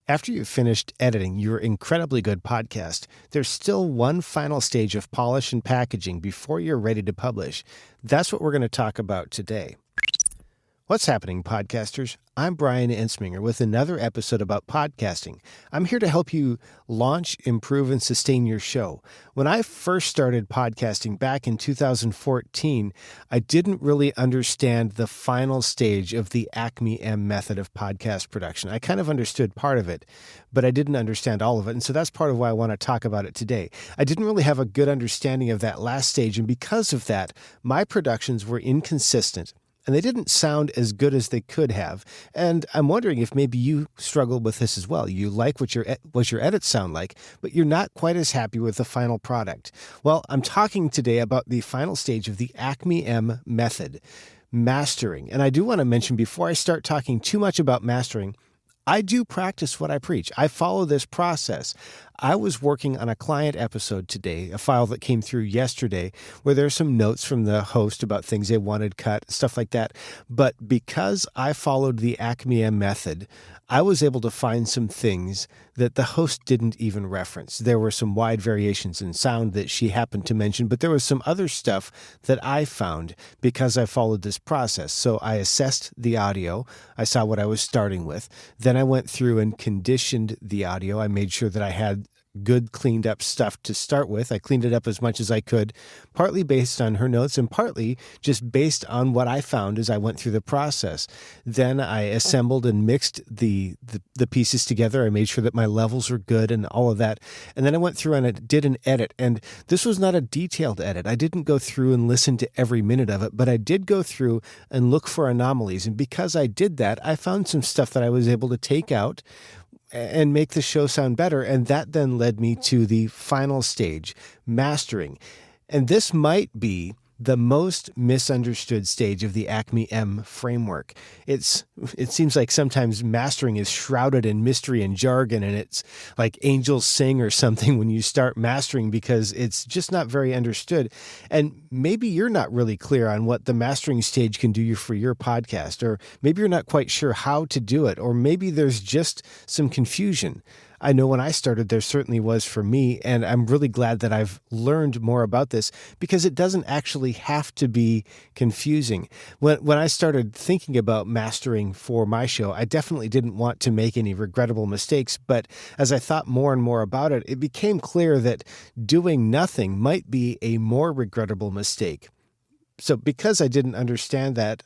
After you've finished editing your incredibly good podcast, there's still one final stage of polish and packaging before you're ready to publish. That's what we're going to talk about today. What's happening, podcasters? I'm Brian Ensminger with another episode about podcasting. I'm here to help you launch, improve, and sustain your show. When I first started podcasting back in 2014, I didn't really understand the final stage of the ACME-M method of podcast production. I kind of understood part of it, but I didn't understand all of it, and so that's part of why I want to talk about it today. I didn't really have a good understanding of that last stage, and because of that, my productions were inconsistent. And they didn't sound as good as they could have. And I'm wondering if maybe you struggle with this as well. You like what your edits sound like, but you're not quite as happy with the final product. Well, I'm talking today about the final stage of the ACME-M method, mastering. And I do want to mention, before I start talking too much about mastering, I do practice what I preach. I follow this process. I was working on a client episode today, a file that came through yesterday, where there's some notes from the host about things they wanted cut, stuff like that. But because I followed the ACME-M method, I was able to find some things that the host didn't even reference. There were some wide variations in sound that she happened to mention, but there was some other stuff that I found because I followed this process. So I assessed the audio. I saw what I was starting with. Then I went through and conditioned the audio. I made sure that I had good cleaned up stuff to start with. I cleaned it up as much as I could, partly based on her notes and partly just based on what I found as I went through the process. Then I assembled and mixed the pieces together. I made sure that my levels were good and all of that. And then I went through and I did an edit. And this was not a detailed edit. I didn't go through and listen to every minute of it, but I did go through and look for anomalies. And because I did that, I found some stuff that I was able to take out and make the show sound better. And that then led me to the final stage, mastering. And this might be the most misunderstood stage of the ACME-M framework. It seems like sometimes mastering is shrouded in mystery and jargon, and it's like angels sing or something when you start mastering, because it's just not very understood. And maybe you're not really clear on what the mastering stage can do for your podcast, or maybe you're not quite sure how to do it, or maybe there's just some confusion. I know when I started, there certainly was for me, and I'm really glad that I've learned more about this, because it doesn't actually have to be confusing. When I started thinking about mastering for my show, I definitely didn't want to make any regrettable mistakes, but as I thought more and more about it, it became clear that doing nothing might be a more regrettable mistake. So because I didn't understand that,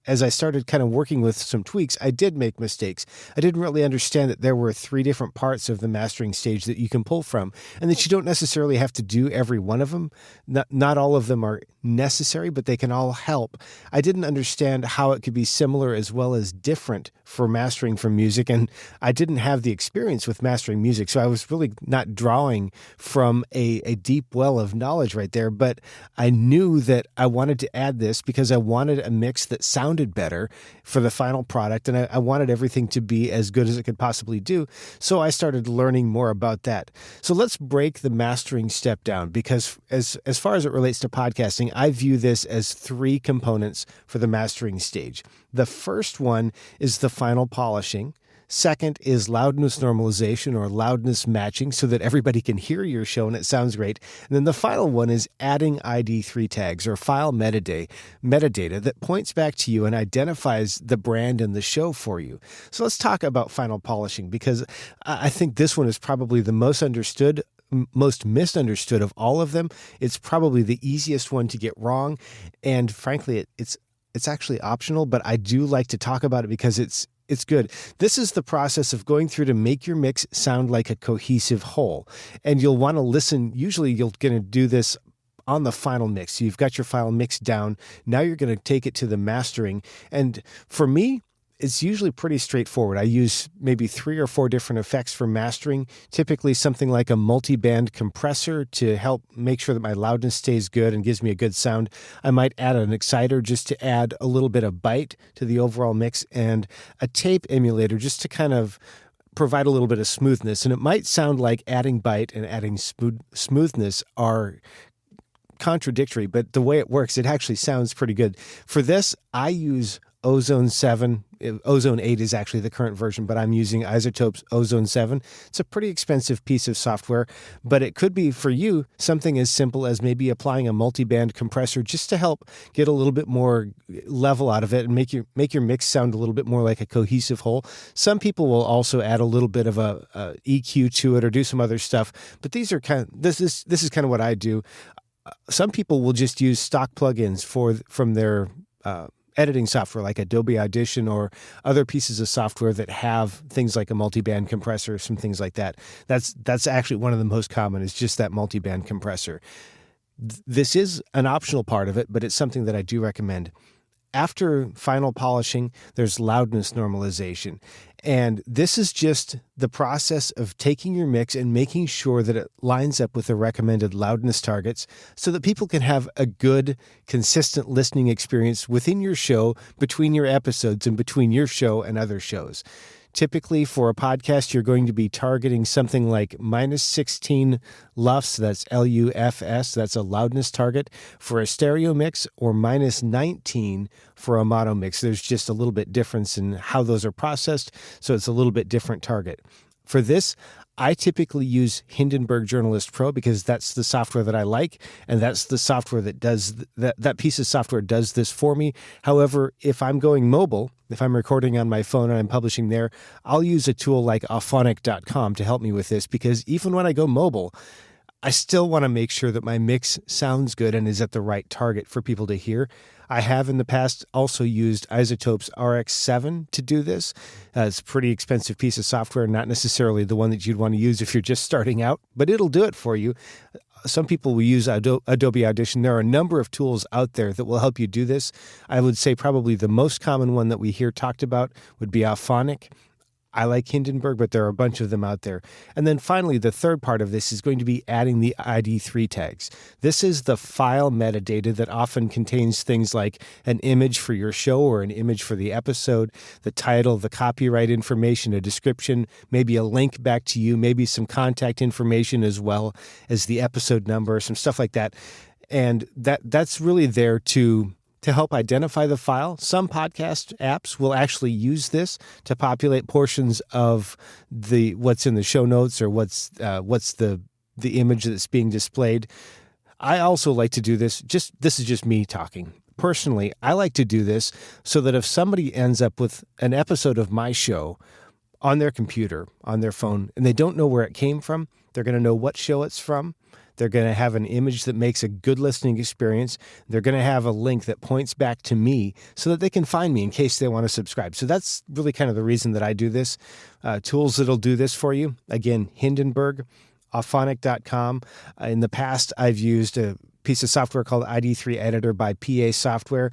as I started kind of working with some tweaks, I did make mistakes. I didn't really understand that there were 3 different parts of the mastering stage that you can pull from, and that you don't necessarily have to do every one of them. Not all of them are necessary, but they can all help. I didn't understand how it could be similar as well as different for mastering from music, and I didn't have the experience with mastering music, so I was really not drawing from a deep well of knowledge right there, but I knew that I wanted to add this because I wanted a mix that sounded better for the final product, and I wanted everything to be as good as it could possibly do, so I started learning more about that. So let's break the mastering step down, because as far as it relates to podcasting, I view this as 3 components for the mastering stage. The first one is the final polishing. Second is loudness normalization, or loudness matching, so that everybody can hear your show and it sounds great. And then the final one is adding ID3 tags, or file metadata that points back to you and identifies the brand and the show for you. So let's talk about final polishing, because I think this one is probably the most misunderstood of all of them. It's probably the easiest one to get wrong. And frankly, it's actually optional, but I do like to talk about it because it's good. This is the process of going through to make your mix sound like a cohesive whole. And you'll want to listen. Usually you're going to do this on the final mix. So you've got your file mixed down. Now you're going to take it to the mastering. And for me, it's usually pretty straightforward. I use maybe 3 or 4 different effects for mastering, typically something like a multi-band compressor to help make sure that my loudness stays good and gives me a good sound. I might add an exciter just to add a little bit of bite to the overall mix, and a tape emulator just to kind of provide a little bit of smoothness. And it might sound like adding bite and adding smoothness are contradictory, but the way it works, it actually sounds pretty good. For this, I use Ozone 7 Ozone 8 is actually the current version, but I'm using iZotope's Ozone 7. It's a pretty expensive piece of software, but it could be for you something as simple as maybe applying a multi-band compressor just to help get a little bit more level out of it and make your mix sound a little bit more like a cohesive whole. Some people will also add a little bit of a EQ to it or do some other stuff, but this is kind of what I do. Some people will just use stock plugins from their editing software like Adobe Audition or other pieces of software that have things like a multi-band compressor, some things like that. That's actually one of the most common, is just that multi-band compressor. This is an optional part of it, but it's something that I do recommend. After final polishing, there's loudness normalization. And this is just the process of taking your mix and making sure that it lines up with the recommended loudness targets so that people can have a good, consistent listening experience within your show, between your episodes, and between your show and other shows. Typically, for a podcast, you're going to be targeting something like minus 16 LUFS, that's LUFS, that's a loudness target, for a stereo mix, or minus 19 for a mono mix. There's just a little bit difference in how those are processed, so it's a little bit different target. For this, I typically use Hindenburg Journalist Pro because that's the software that I like, and that's the software that does that piece of software does this for me. However, if I'm going mobile, if I'm recording on my phone and I'm publishing there, I'll use a tool like auphonic.com to help me with this, because even when I go mobile, I still want to make sure that my mix sounds good and is at the right target for people to hear. I have in the past also used iZotope's RX7 to do this. It's a pretty expensive piece of software, not necessarily the one that you'd want to use if you're just starting out, but it'll do it for you. Some people will use Adobe Audition. There are a number of tools out there that will help you do this. I would say probably the most common one that we hear talked about would be Auphonic. I like Hindenburg, but there are a bunch of them out there. And then finally, the third part of this is going to be adding the ID3 tags. This is the file metadata that often contains things like an image for your show or an image for the episode, the title, the copyright information, a description, maybe a link back to you, maybe some contact information as well as the episode number, some stuff like that. And that's really there to help identify the file. Some podcast apps will actually use this to populate portions of what's in the show notes or what's the image that's being displayed. I also like to do this. This is just me talking. Personally, I like to do this so that if somebody ends up with an episode of my show on their computer, on their phone, and they don't know where it came from, they're going to know what show it's from. They're going to have an image that makes a good listening experience. They're going to have a link that points back to me so that they can find me in case they want to subscribe. So that's really kind of the reason that I do this. Tools that'll do this for you. Again, Hindenburg, auphonic.com. In the past, I've used a piece of software called ID3 Editor by PA Software.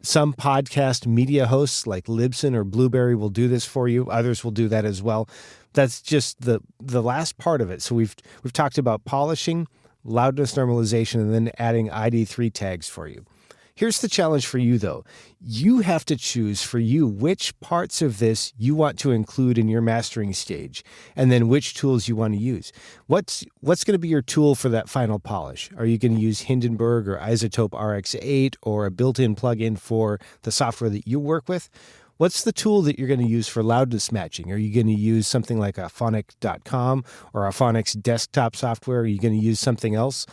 Some podcast media hosts like Libsyn or Blueberry will do this for you. Others will do that as well. That's just the last part of it. So we've talked about polishing, loudness normalization, and then adding ID3 tags for you. Here's the challenge for you, though. You have to choose for you which parts of this you want to include in your mastering stage, and then which tools you want to use. What's going to be your tool for that final polish? Are you going to use Hindenburg or iZotope RX8 or a built-in plugin for the software that you work with? What's the tool that you're going to use for loudness matching? Are you going to use something like auphonic.com or Auphonic's desktop software? Are you going to use something else?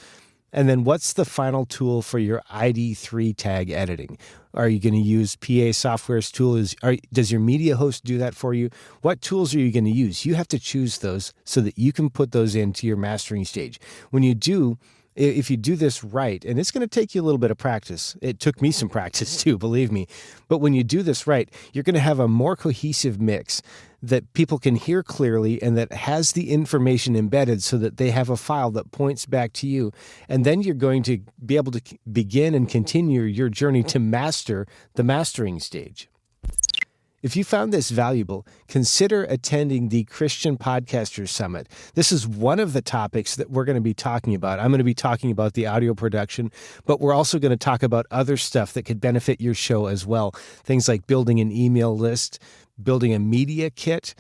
And then what's the final tool for your ID3 tag editing? Are you going to use PA Software's tool? Does your media host do that for you? What tools are you going to use? You have to choose those so that you can put those into your mastering stage. When you do, if you do this right, and it's going to take you a little bit of practice. It took me some practice too, believe me. But when you do this right, you're going to have a more cohesive mix that people can hear clearly and that has the information embedded so that they have a file that points back to you. And then you're going to be able to begin and continue your journey to master the mastering stage. If you found this valuable, consider attending the Christian Podcasters Summit. This is one of the topics that we're going to be talking about. I'm going to be talking about the audio production, but we're also going to talk about other stuff that could benefit your show as well. Things like building an email list, building a media kit,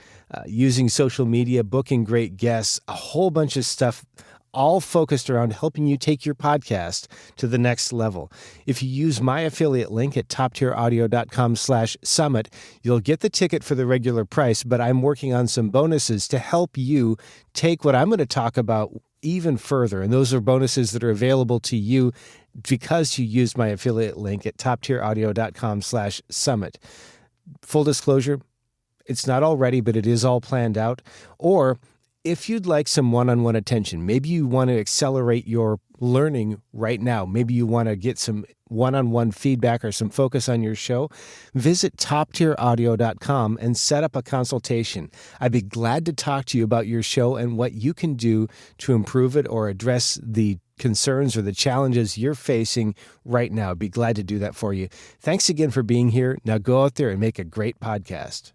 using social media, booking great guests, a whole bunch of stuff. all focused around helping you take your podcast to the next level. If you use my affiliate link at toptieraudio.com/summit, you'll get the ticket for the regular price, but I'm working on some bonuses to help you take what I'm going to talk about even further. And those are bonuses that are available to you because you used my affiliate link at toptieraudio.com/summit. Full disclosure, it's not all ready, but it is all planned out. Or if you'd like some one-on-one attention, maybe you want to accelerate your learning right now, maybe you want to get some one-on-one feedback or some focus on your show, visit toptieraudio.com and set up a consultation. I'd be glad to talk to you about your show and what you can do to improve it or address the concerns or the challenges you're facing right now. I'd be glad to do that for you. Thanks again for being here. Now go out there and make a great podcast.